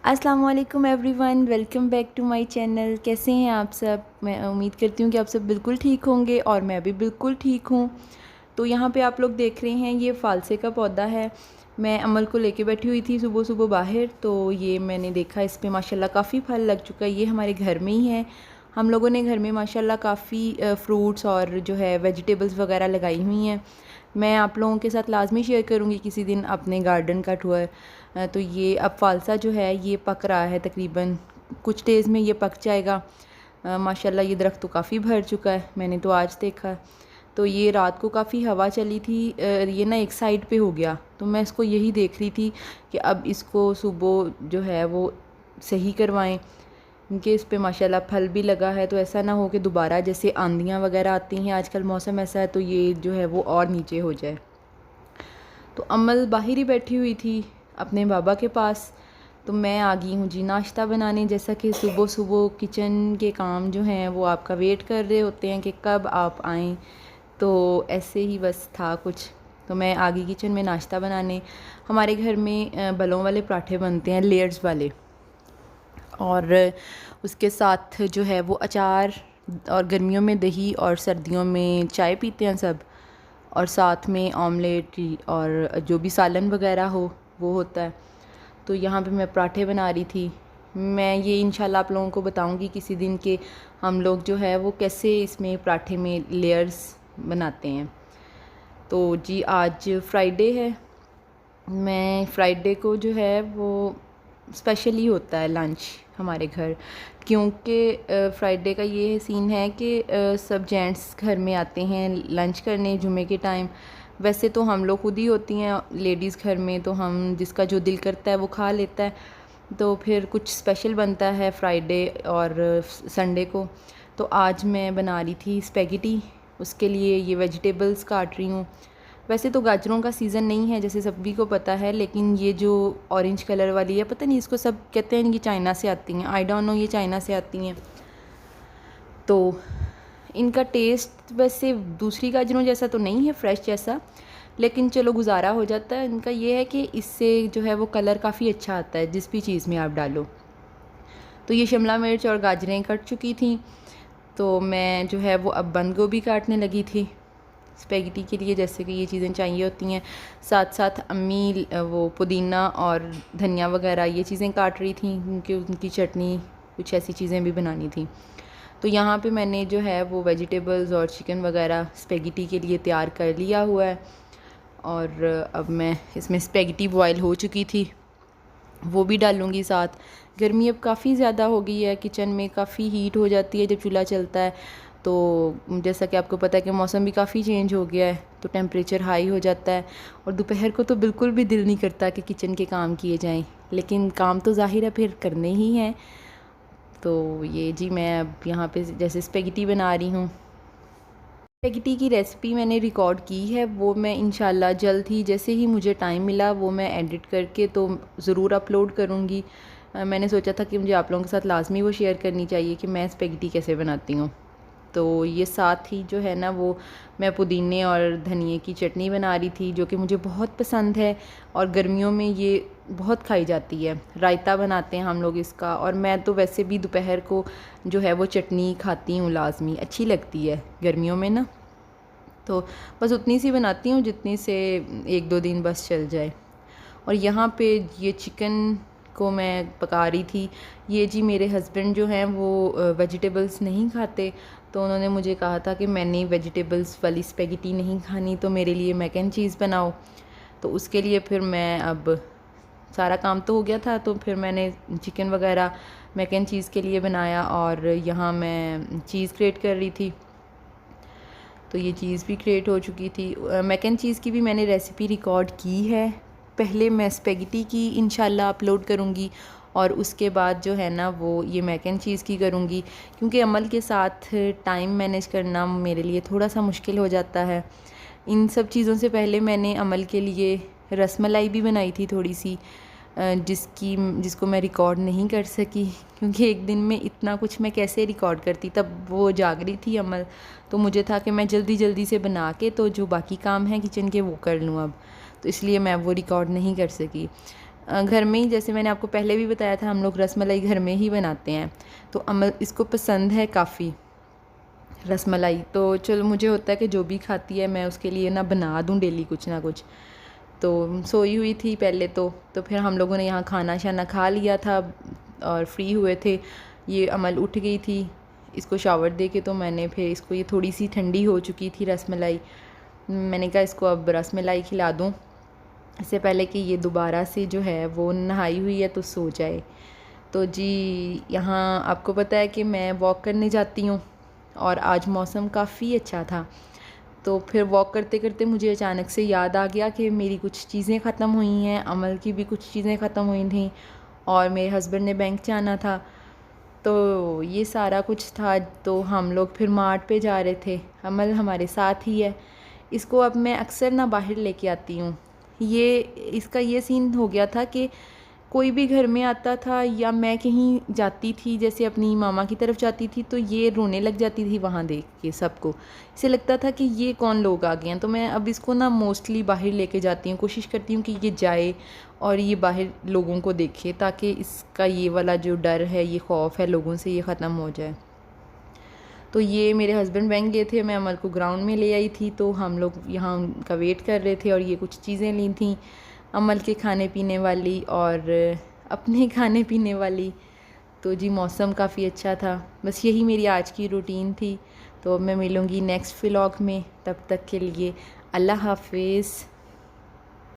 अस्सलाम वालेकुम everyone, welcome back to my channel. कैसे हैं आप सब? मैं उम्मीद करती हूँ कि आप सब बिल्कुल ठीक होंगे और मैं भी बिल्कुल ठीक हूँ। तो यहाँ पे आप लोग देख रहे हैं, ये फ़ालसे का पौधा है। मैं अमल को लेके बैठी हुई थी सुबह सुबह बाहर, तो ये मैंने देखा इस पे माशाल्लाह काफ़ी फल लग चुका है। ये हमारे घर में ही है। हम लोगों ने घर में माशाल्लाह काफ़ी फ्रूट्स और जो है वेजिटेबल्स वगैरह लगाई हुई हैं। मैं आप लोगों के साथ लाज़मी शेयर करूँगी किसी दिन अपने गार्डन का टूर। तो ये अब फ़ालसा जो है ये पक रहा है, तकरीबन कुछ डेज़ में ये पक जाएगा। माशाल्लाह ये दरख्त तो काफ़ी भर चुका है, मैंने तो आज देखा। तो ये रात को काफ़ी हवा चली थी, ये ना एक साइड पे हो गया, तो मैं इसको यही देख रही थी कि अब इसको सुबह जो है वो सही करवाएं, क्योंकि इस पे माशाल्लाह फल भी लगा है। तो ऐसा ना हो कि दोबारा जैसे आंधियाँ वगैरह आती हैं, आजकल मौसम ऐसा है, तो ये जो है वो और नीचे हो जाए। तो अमल बाहर ही बैठी हुई थी अपने बाबा के पास, तो मैं आ गई हूँ जी नाश्ता बनाने। जैसा कि सुबह सुबह किचन के काम जो हैं वो आपका वेट कर रहे होते हैं कि कब आप आएँ, तो ऐसे ही बस था कुछ। तो मैं आ गई किचन में नाश्ता बनाने। हमारे घर में बलों वाले पराठे बनते हैं, लेयर्स वाले, और उसके साथ जो है वो अचार, और गर्मियों में दही और सर्दियों में चाय पीते हैं सब, और साथ में ऑमलेट और जो भी सालन वगैरह हो वो होता है। तो यहाँ पे मैं पराठे बना रही थी। मैं ये इंशाल्लाह आप लोगों को बताऊंगी किसी दिन के हम लोग जो है वो कैसे इसमें पराठे में लेयर्स बनाते हैं। तो जी आज फ्राइडे है। मैं फ्राइडे को जो है वो स्पेशल ही होता है लंच हमारे घर, क्योंकि फ्राइडे का ये सीन है कि सब जेंट्स घर में आते हैं लंच करने जुमे के टाइम। वैसे तो हम लोग खुद ही होती हैं लेडीज़ घर में, तो हम जिसका जो दिल करता है वो खा लेता है। तो फिर कुछ स्पेशल बनता है फ्राइडे और संडे को। तो आज मैं बना रही थी स्पेगेटी, उसके लिए ये वेजिटेबल्स काट रही हूँ। वैसे तो गाजरों का सीज़न नहीं है जैसे सभी को पता है, लेकिन ये जो ऑरेंज कलर वाली है, पता नहीं इसको सब कहते हैं कि चाइना से आती हैं, आई डोंट नो, ये चाइना से आती हैं। तो इनका टेस्ट वैसे दूसरी गाजरों जैसा तो नहीं है, फ्रेश जैसा, लेकिन चलो गुजारा हो जाता है। इनका ये है कि इससे जो है वो कलर काफ़ी अच्छा आता है जिस भी चीज़ में आप डालो। तो ये शिमला मिर्च और गाजरें कट चुकी थी, तो मैं जो है वो अब बंद गोभी काटने लगी थी स्पेगेटी के लिए, जैसे कि ये चीज़ें चाहिए होती हैं। साथ साथ अम्मी वो पुदीना और धनिया वगैरह ये चीज़ें काट रही थी, क्योंकि उनकी चटनी कुछ ऐसी चीज़ें भी बनानी थी। तो यहाँ पे मैंने जो है वो वेजिटेबल्स और चिकन वगैरह स्पेगेटी के लिए तैयार कर लिया हुआ है, और अब मैं इसमें स्पेगेटी बॉयल हो चुकी थी वो भी डालूँगी साथ। गर्मी अब काफ़ी ज़्यादा हो गई है, किचन में काफ़ी हीट हो जाती है जब चूल्हा चलता है। तो जैसा कि आपको पता है कि मौसम भी काफ़ी चेंज हो गया है, तो टेम्परेचर हाई हो जाता है, और दोपहर को तो बिल्कुल भी दिल नहीं करता कि किचन के काम किए जाएं, लेकिन काम तो ज़ाहिर है फिर करने ही हैं। तो ये जी मैं अब यहाँ पे जैसे स्पेगेटी बना रही हूँ। स्पेगेटी की रेसिपी मैंने रिकॉर्ड की है, वो मैं इंशाल्लाह जल्द ही जैसे ही मुझे टाइम मिला वो मैं एडिट करके तो ज़रूर अपलोड करूँगी। मैंने सोचा था कि मुझे आप लोगों के साथ लाजमी वो शेयर करनी चाहिए कि मैं स्पेगेटी कैसे बनाती हूँ। तो ये साथ ही जो है ना वो मैं पुदीने और धनिए की चटनी बना रही थी, जो कि मुझे बहुत पसंद है और गर्मियों में ये बहुत खाई जाती है। रायता बनाते हैं हम लोग इसका, और मैं तो वैसे भी दोपहर को जो है वो चटनी खाती हूँ लाजमी, अच्छी लगती है गर्मियों में ना। तो बस उतनी सी बनाती हूँ जितनी से एक दो दिन बस चल जाए। और यहाँ पे ये चिकन को मैं पका रही थी। ये जी मेरे हस्बैंड जो हैं वो वेजिटेबल्स नहीं खाते, तो उन्होंने मुझे कहा था कि मैंने वेजिटेबल्स वाली स्पेगेटी नहीं खानी, तो मेरे लिए मैक एंड चीज़ बनाओ। तो उसके लिए फिर मैं अब सारा काम तो हो गया था, तो फिर मैंने चिकन वगैरह मैक एंड चीज़ के लिए बनाया, और यहाँ मैं चीज़ ग्रेट कर रही थी। तो ये चीज़ भी क्रिएट हो चुकी थी। मैक एंड चीज़ की भी मैंने रेसिपी रिकॉर्ड की है। पहले मैं स्पेगेटी की इंशाल्लाह अपलोड करूँगी, और उसके बाद जो है ना वो ये मैक एंड चीज़ की करूँगी, क्योंकि अमल के साथ टाइम मैनेज करना मेरे लिए थोड़ा सा मुश्किल हो जाता है। इन सब चीज़ों से पहले मैंने अमल के लिए रसमलाई भी बनाई थी थोड़ी सी, जिसको मैं रिकॉर्ड नहीं कर सकी, क्योंकि एक दिन में इतना कुछ मैं कैसे रिकॉर्ड करती। तब वो जाग रही थी अमल, तो मुझे था कि मैं जल्दी जल्दी से बना के तो जो बाकी काम हैं किचन के वो कर लूँ अब, तो इसलिए मैं वो रिकॉर्ड नहीं कर सकी। घर में ही, जैसे मैंने आपको पहले भी बताया था, हम लोग रसमलाई घर में ही बनाते हैं। तो अमल इसको पसंद है काफ़ी रसमलाई। तो चलो, मुझे होता है कि जो भी खाती है मैं उसके लिए ना बना दूँ डेली कुछ ना कुछ। तो सोई हुई थी पहले तो फिर हम लोगों ने यहाँ खाना शाना खा लिया था और फ्री हुए थे। ये अमल उठ गई थी, इसको शावर दे के, तो मैंने फिर इसको, ये थोड़ी सी ठंडी हो चुकी थी रसमलाई, मैंने कहा इसको अब रसमलाई खिला दूँ इससे पहले कि ये दोबारा से जो है वो नहाई हुई है तो सो जाए। तो जी, यहाँ आपको पता है कि मैं वॉक करने जाती हूँ और आज मौसम काफ़ी अच्छा था। तो फिर वॉक करते करते मुझे अचानक से याद आ गया कि मेरी कुछ चीज़ें ख़त्म हुई हैं, अमल की भी कुछ चीज़ें ख़त्म हुई थी और मेरे हस्बैंड ने बैंक जाना था। तो ये सारा कुछ था, तो हम लोग फिर मार्ट पे जा रहे थे। अमल हमारे साथ ही है, इसको अब मैं अक्सर ना बाहर लेके आती हूँ। ये इसका ये सीन हो गया था कि कोई भी घर में आता था या मैं कहीं जाती थी, जैसे अपनी मामा की तरफ जाती थी, तो ये रोने लग जाती थी वहाँ देख के सबको। इसे लगता था कि ये कौन लोग आ गए हैं। तो मैं अब इसको ना मोस्टली बाहर लेके जाती हूँ, कोशिश करती हूँ कि ये जाए और ये बाहर लोगों को देखे, ताकि इसका ये वाला जो डर है, ये खौफ है लोगों से, ये ख़त्म हो जाए। तो ये मेरे हस्बैंड बैंक गए थे, मैं अमल को ग्राउंड में ले आई थी, तो हम लोग यहाँ उनका वेट कर रहे थे और ये कुछ चीज़ें ली थी अमल के खाने पीने वाली और अपने खाने पीने वाली। तो जी, मौसम काफ़ी अच्छा था। बस यही मेरी आज की रूटीन थी। तो अब मैं मिलूँगी नेक्स्ट व्लॉग में, तब तक के लिए अल्लाह हाफ़िज़।